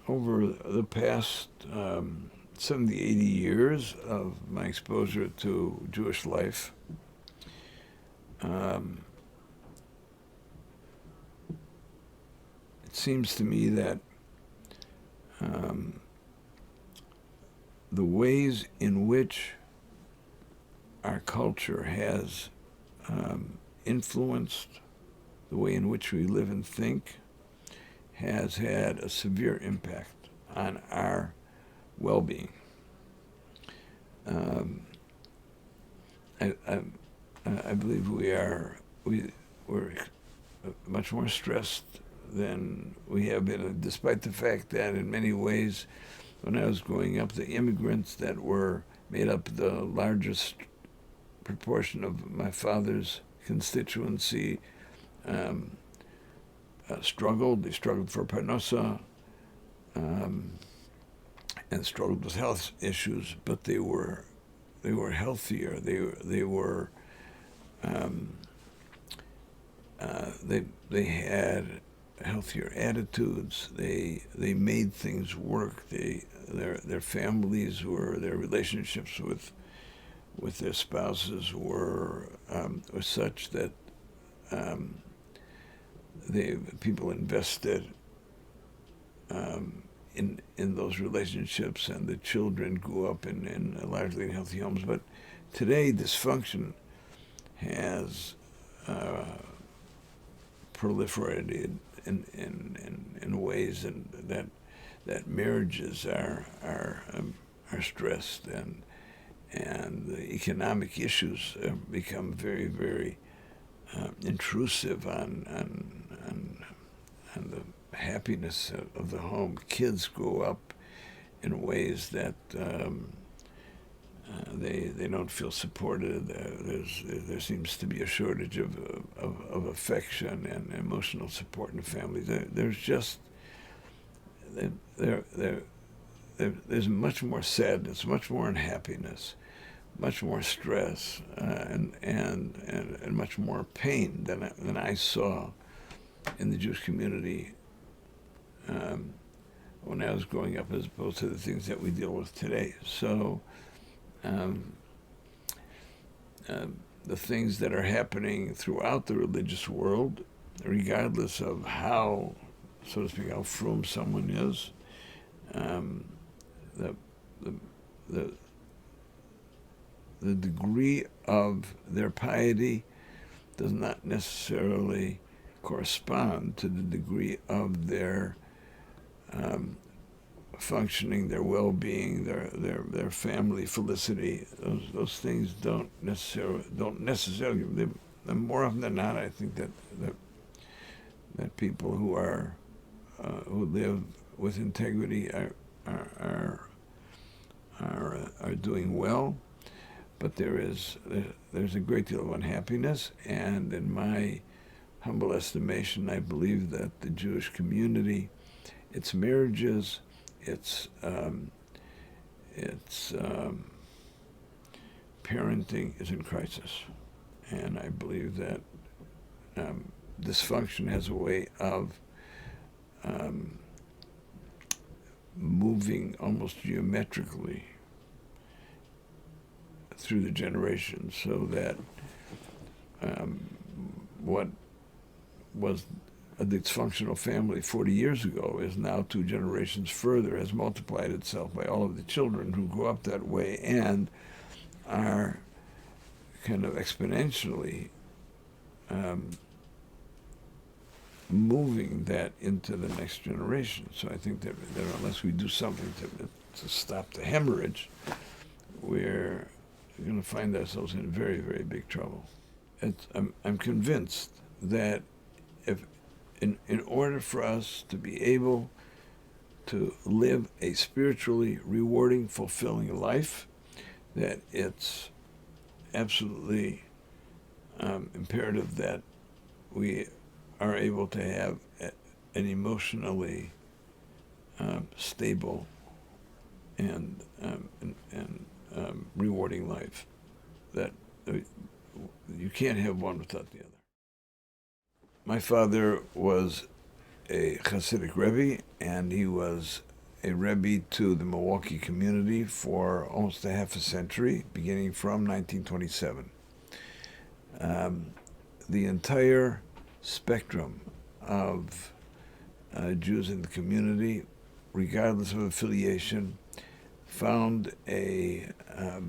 over the past 70, 80 years of my exposure to Jewish life, it seems to me that the ways in which our culture has influenced the way in which we live and think has had a severe impact on our well-being. I believe we're much more stressed than we have been, despite the fact that in many ways, when I was growing up, the immigrants that were made up the largest proportion of my father's constituency struggled. They struggled for parnasa and struggled with health issues, but they were healthier. They had healthier attitudes. They made things work. Their families their relationships with their spouses were such that people invested in those relationships, and the children grew up in largely healthy homes. But today, dysfunction has proliferated in ways that marriages are stressed, and the economic issues become very, very intrusive on the happiness of the home. Kids grow up in ways that they don't feel supported. There seems to be a shortage of affection and emotional support in the family. There's much more sadness, much more unhappiness, much more stress, and much more pain than I saw in the Jewish community when I was growing up, as opposed to the things that we deal with today. So the things that are happening throughout the religious world, regardless of how, so to speak, how frum someone is, the degree of their piety does not necessarily correspond to the degree of their functioning, their well-being, their family felicity. Those things don't necessarily. More often than not, I think that people who live with integrity are doing well, but there's a great deal of unhappiness, and in my humble estimation, I believe that the Jewish community, its marriages, its parenting is in crisis, and I believe that dysfunction has a way of moving almost geometrically through the generations, so that what was a dysfunctional family 40 years ago is now 2 generations further, has multiplied itself by all of the children who grew up that way and are kind of exponentially moving that into the next generation. So I think that unless we do something to stop the hemorrhage, we're going to find ourselves in very, very big trouble. I'm convinced that in order for us to be able to live a spiritually rewarding, fulfilling life, that it's absolutely imperative that we are able to have an emotionally stable and rewarding life. That you can't have one without the other. My father was a chassidic Rebbe, and he was a Rebbe to the Milwaukee community for almost a half a century, beginning from 1927. The entire spectrum of Jews in the community, regardless of affiliation, found an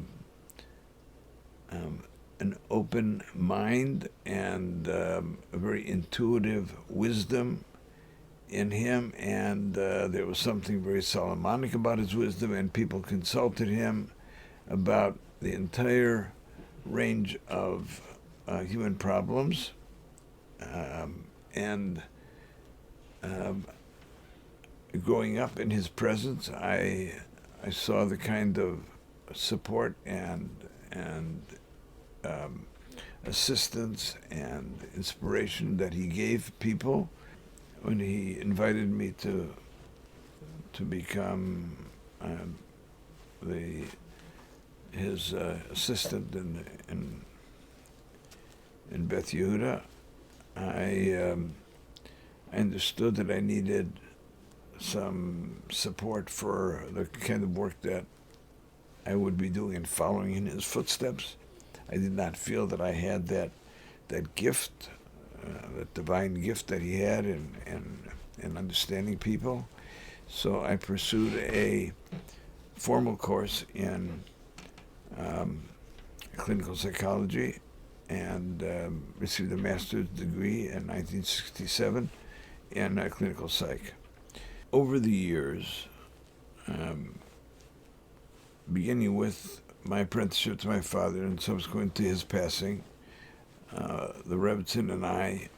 open mind and a very intuitive wisdom in him, and there was something very Solomonic about his wisdom, and people consulted him about the entire range of human problems, and growing up in his presence, I saw the kind of support and assistance and inspiration that he gave people when he invited me to become his assistant in Beth Yehuda. I understood that I needed some support for the kind of work that I would be doing and following in his footsteps. I did not feel that I had that gift, that divine gift that he had in understanding people. So I pursued a formal course in clinical psychology and received a master's degree in 1967 in clinical psych. Over the years, beginning with my apprenticeship to my father and subsequent to his passing, the Rebbitzin and I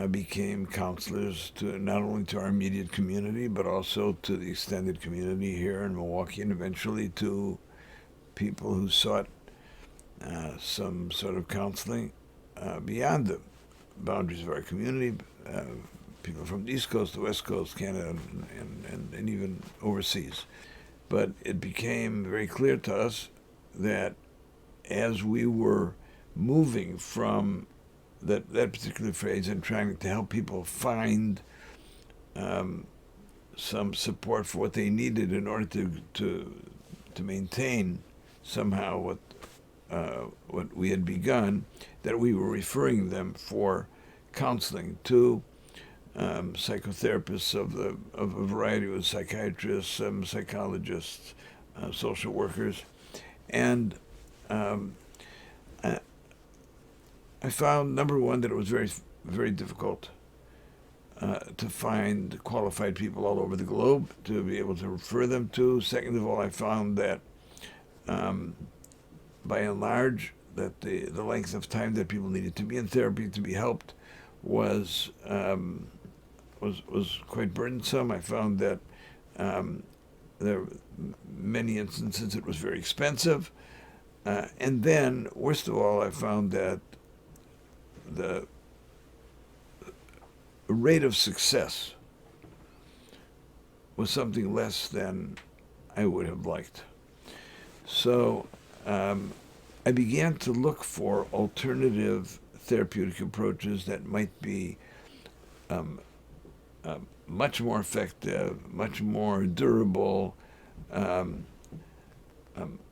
became counselors to not only to our immediate community, but also to the extended community here in Milwaukee, and eventually to people who sought some sort of counseling beyond the boundaries of our community, people from the East Coast, the West Coast, Canada, and even overseas. But it became very clear to us that as we were moving from that particular phase and trying to help people find some support for what they needed in order to maintain somehow what we had begun, that we were referring them for counseling to psychotherapists of a variety of psychiatrists, psychologists, social workers, and I found, number one, that it was very, very difficult to find qualified people all over the globe to be able to refer them to. Second of all, I found that by and large, that the length of time that people needed to be in therapy to be helped was quite burdensome. I found that there were many instances it was very expensive. And then, worst of all, I found that the rate of success was something less than I would have liked. So I began to look for alternative therapeutic approaches that might be much more effective, much more durable,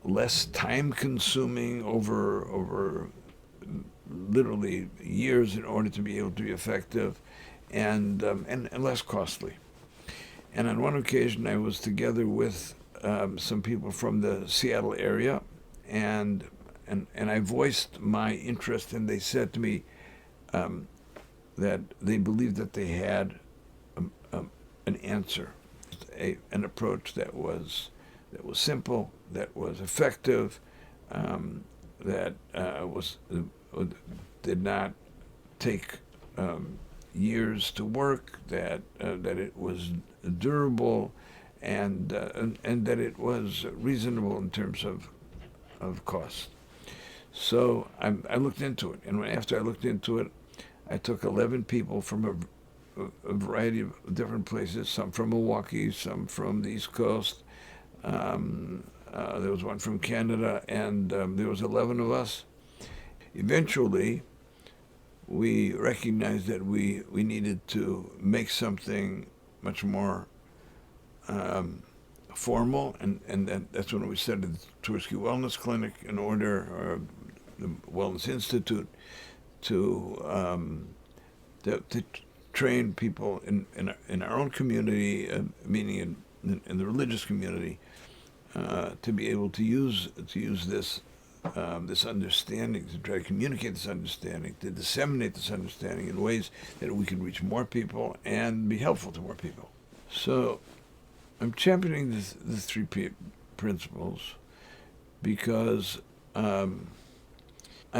less time-consuming over literally years in order to be able to be effective, and less costly. And on one occasion, I was together with some people from the Seattle area, and I voiced my interest, and they said to me that they believed that they had an answer, an approach that was simple, that was effective, that did not take years to work, that it was durable, and that it was reasonable in terms of cost. So I looked into it, and after I looked into it, I took 11 people from a variety of different places, some from Milwaukee, some from the East Coast. There was one from Canada, and there was 11 of us. Eventually, we recognized that we needed to make something much more formal, and that's when we started the Twerski Wellness Clinic or the Wellness Institute, to train people in our own community, meaning in the religious community, to be able to use this this understanding, to try to communicate this understanding, to disseminate this understanding in ways that we can reach more people and be helpful to more people. So I'm championing the three principles because I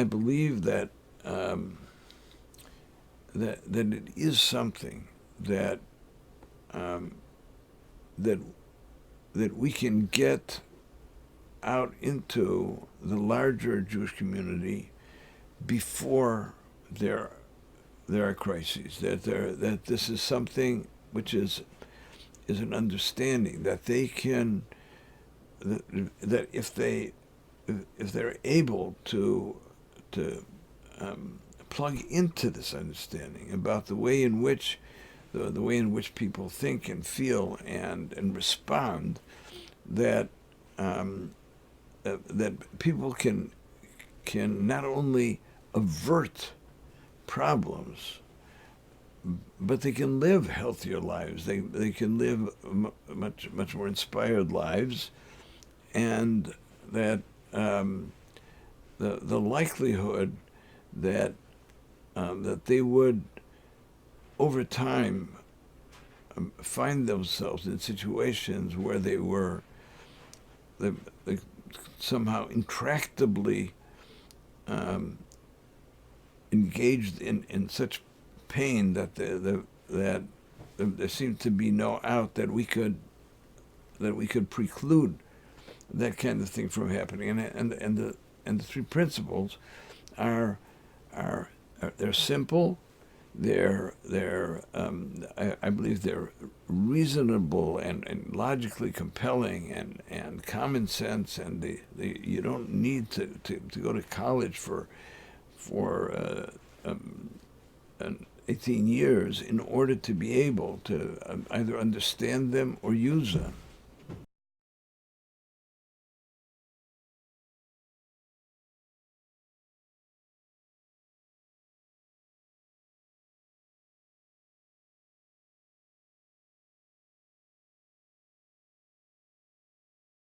believe that that it is something that that we can get out into the larger Jewish community before there are crises. That this is something which is an understanding that they can, that if they're able to plug into this understanding about the way in which people think and feel and respond, that that people can not only avert problems, but they can live healthier lives. They can live much more inspired lives, and that the likelihood that that they would over time find themselves in situations where they were they somehow intractably engaged in such pain that that there seemed to be no out, that we could preclude that kind of thing from happening. And the three principles are they're simple. I believe they're reasonable and logically compelling and common sense, and you don't need to go to college for 18 years in order to be able to either understand them or use them.